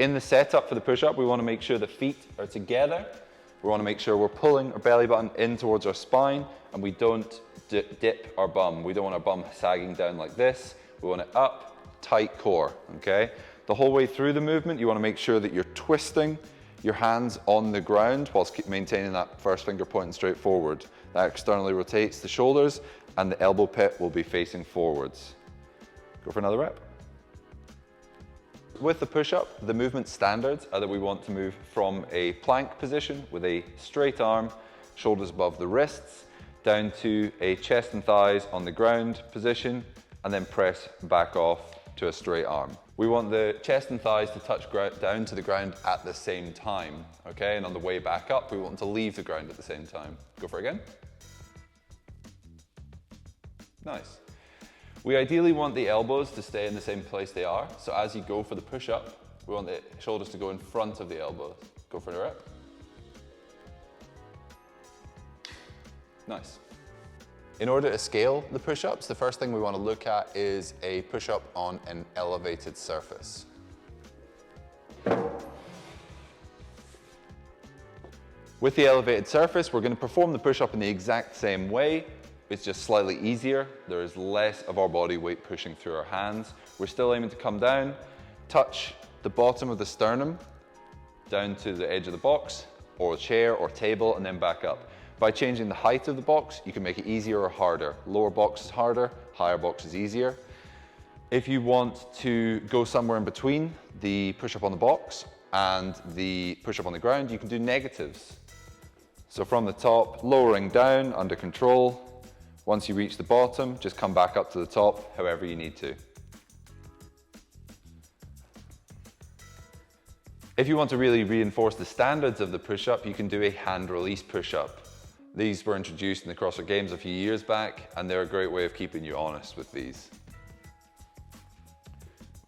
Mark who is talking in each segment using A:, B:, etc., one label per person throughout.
A: In the setup for the push-up, we want to make sure the feet are together. We want to make sure we're pulling our belly button in towards our spine, and we don't dip our bum. We don't want our bum sagging down like this. We want it up, tight core, okay? The whole way through the movement, you want to make sure that you're twisting your hands on the ground whilst maintaining that first finger pointing straight forward. That externally rotates the shoulders, and the elbow pit will be facing forwards. Go for another rep. With the push-up, the movement standards are that we want to move from a plank position with a straight arm, shoulders above the wrists, down to a chest and thighs on the ground position, and then press back off to a straight arm. We want the chest and thighs to touch down to the ground at the same time, okay? And on the way back up, we want to leave the ground at the same time. Go for it again. Nice. We ideally want the elbows to stay in the same place they are. So as you go for the push-up, we want the shoulders to go in front of the elbows. Go for the rep. Nice. In order to scale the push-ups, the first thing we want to look at is a push-up on an elevated surface. With the elevated surface, we're going to perform the push-up in the exact same way. It's just slightly easier. There is less of our body weight pushing through our hands. We're still aiming to come down, touch the bottom of the sternum, down to the edge of the box, or chair or table, and then back up. By changing the height of the box, you can make it easier or harder. Lower box is harder, higher box is easier. If you want to go somewhere in between the push-up on the box and the push-up on the ground, you can do negatives. So from the top, lowering down under control. Once you reach the bottom, just come back up to the top, however you need to. If you want to really reinforce the standards of the push-up, you can do a hand release push-up. These were introduced in the CrossFit Games a few years back, and they're a great way of keeping you honest with these.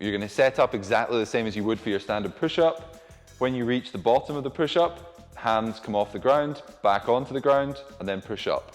A: You're going to set up exactly the same as you would for your standard push-up. When you reach the bottom of the push-up, hands come off the ground, back onto the ground, and then push up.